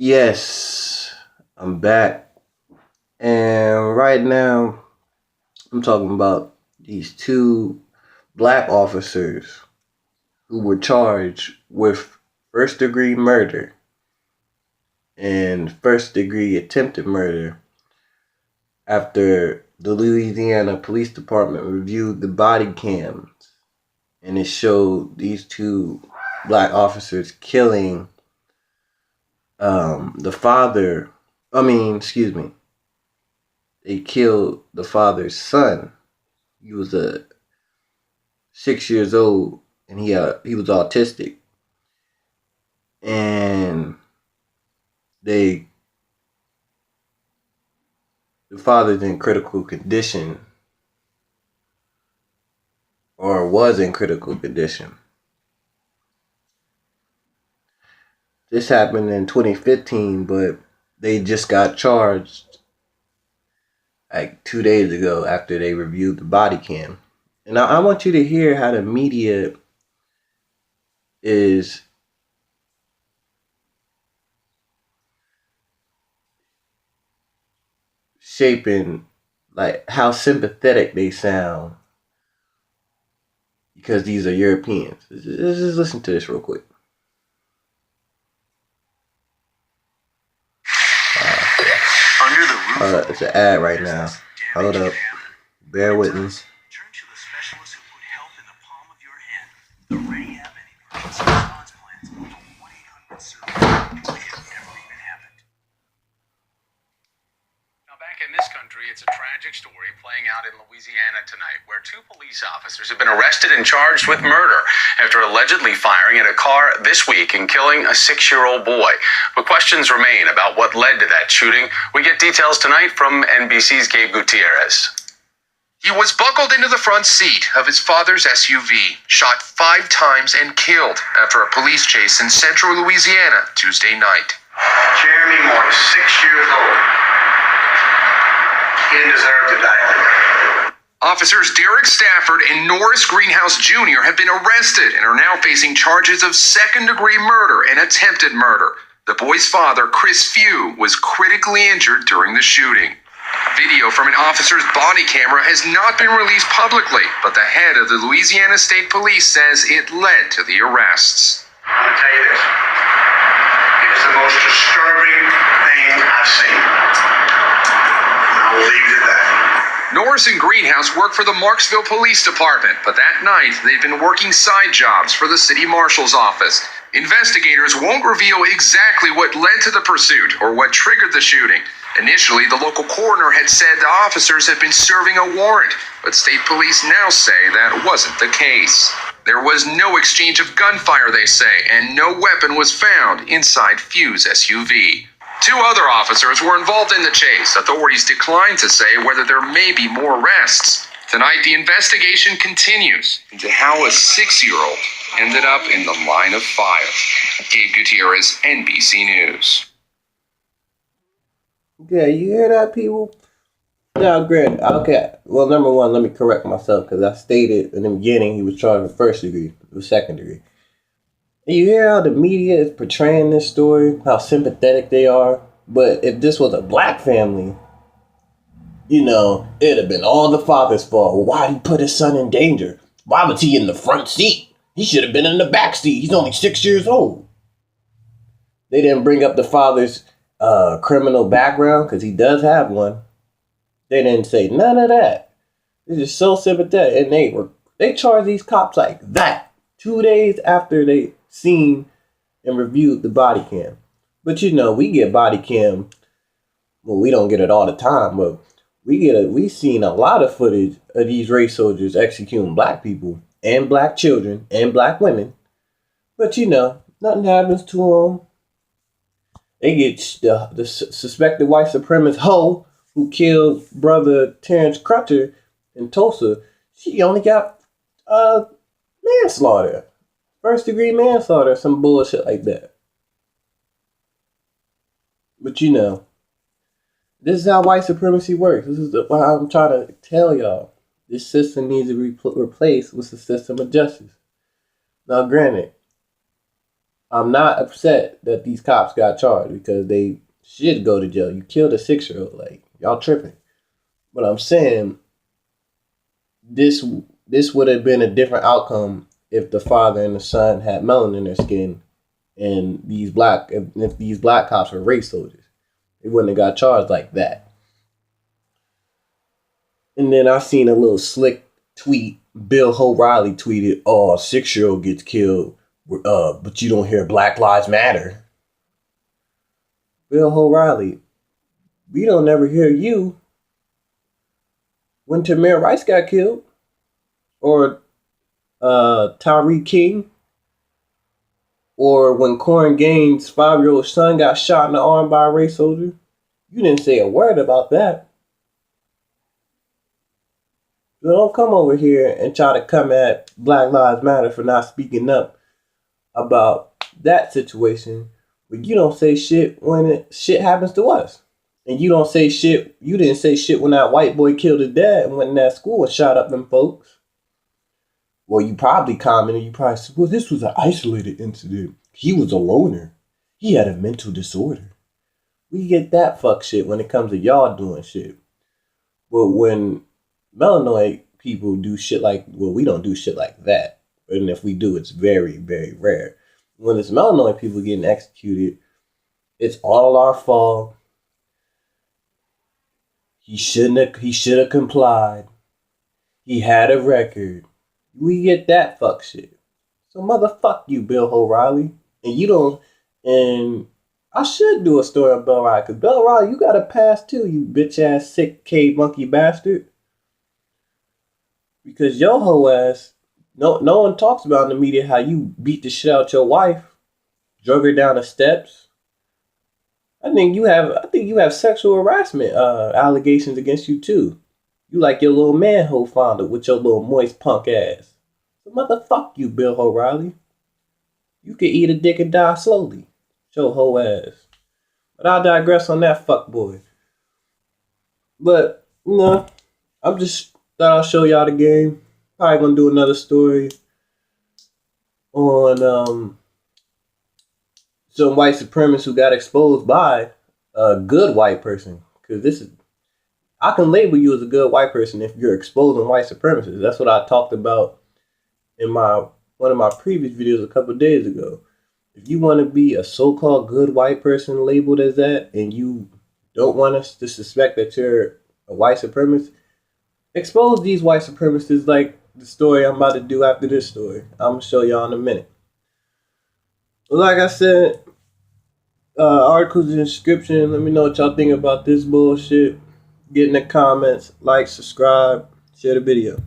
Yes, I'm back. And right now, I'm talking about these two black officers who were charged with first degree murder and first degree attempted murder after the Louisiana Police Department reviewed the body cams and it showed these two black officers killing the father. Excuse me, they killed the father's son. He was 6 years old, and he was autistic, and they the father's in critical condition or was in critical condition. This happened in 2015, but they just got charged like 2 days ago after they reviewed the body cam. And I want you to hear how the media is shaping, like how sympathetic they sound because these are Europeans. Just listen to this real quick. Under the roof. It's an ad right now. Hold up. Bear with me. Turn to the specialists who put health in the palm of your hand. The Ready Have Any emergency response plans. A 1-800 service like it never even happened. Now, back in this country, it's a tragic story playing out in Louisiana tonight, where two police officers have been arrested and charged with murder after allegedly firing at a car this week and killing a 6-year-old boy. But questions remain about what led to that shooting. We get details tonight from NBC's Gabe Gutierrez. He was buckled into the front seat of his father's SUV, shot 5 times and killed after a police chase in central Louisiana Tuesday night. Jeremy Moore is 6 years old. He didn't deserve to die. Officers Derek Stafford and Norris Greenhouse Jr. have been arrested and are now facing charges of second-degree murder and attempted murder. The boy's father, Chris Few, was critically injured during the shooting. Video from an officer's body camera has not been released publicly, but the head of the Louisiana State Police says it led to the arrests. I'm going to tell you this. It is the most disturbing thing I've seen. And I will leave it at that. Norris and Greenhouse work for the Marksville Police Department, but that night they'd been working side jobs for the city marshal's office. Investigators won't reveal exactly what led to the pursuit or what triggered the shooting. Initially, the local coroner had said the officers had been serving a warrant, but state police now say that wasn't the case. There was no exchange of gunfire, they say, and no weapon was found inside Few's SUV. 2 other officers were involved in the chase. Authorities declined to say whether there may be more arrests. Tonight, the investigation continues into how a 6-year-old ended up in the line of fire. Gabe Gutierrez, NBC News. Yeah, you hear that, people? Now, granted, okay. Well, number one, let me correct myself because I stated in the beginning he was charged with first degree, with second degree. And you hear how the media is portraying this story, how sympathetic they are. But if this was a black family, it'd have been all the father's fault. Why did he put his son in danger? Why was he in the front seat? He should have been in the back seat. He's only 6 years old. They didn't bring up the father's criminal background because he does have one. They didn't say none of that. They're just so sympathetic, and they charged these cops like that 2 days after they seen and reviewed the body cam. But we get body cam. Well, we don't get it all the time, but we've seen a lot of footage of these race soldiers executing black people and black children and black women. But nothing happens to them. They get the suspected white supremacist hoe who killed brother Terrence Crutcher in Tulsa. She only got manslaughter, first degree manslaughter, some bullshit like that. But this is how white supremacy works. This is what I'm trying to tell y'all. This system needs to be replaced with the system of justice. Now, granted, I'm not upset that these cops got charged because they should go to jail. You killed a 6-year-old. Like, y'all tripping. But I'm saying this would have been a different outcome if the father and the son had melanin in their skin and if these black cops were race soldiers. They wouldn't have got charged like that. And then I seen a little slick tweet. Bill O'Reilly tweeted, "Oh, a 6-year-old gets killed, but you don't hear Black Lives Matter." Bill O'Reilly, we don't ever hear you when Tamir Rice got killed, or Tyree King, or when Corrin Gaines' 5-year-old son got shot in the arm by a race soldier. You didn't say a word about that. So don't come over here and try to come at Black Lives Matter for not speaking up about that situation, but you don't say shit when shit happens to us. And you don't say shit, you didn't say shit when that white boy killed his dad and went in that school and shot up them folks. Well, you probably commented, you probably said, well, this was an isolated incident. He was a loner. He had a mental disorder. We get that fuck shit when it comes to y'all doing shit. But when melanoid people do shit like, well, we don't do shit like that. And if we do, it's very, very rare. When it's melanoid people getting executed, it's all our fault. He should have complied. He had a record. We get that fuck shit. So motherfuck you, Bill O'Reilly. And you don't, and I should do a story on Bill O'Reilly, because Bill O'Reilly, you got a pass too, you bitch ass sick cave monkey bastard. Because your whole ass, no one talks about in the media how you beat the shit out your wife, drug her down the steps. I think you have sexual harassment allegations against you too. You like your little manhole founder with your little moist punk ass. So motherfuck you, Bill O'Reilly. You could eat a dick and die slowly. Your whole ass. But I'll digress on that fuckboy. But, I'm just thought I'll show y'all the game. Probably gonna do another story on some white supremacists who got exposed by a good white person. Because I can label you as a good white person if you're exposing white supremacists. That's what I talked about in one of my previous videos a couple of days ago. If you want to be a so-called good white person labeled as that, and you don't want us to suspect that you're a white supremacist, expose these white supremacists like the story I'm about to do after this story. I'm going to show y'all in a minute. Like I said, articles in the description. Let me know what y'all think about this bullshit. Get in the comments, like, subscribe, share the video.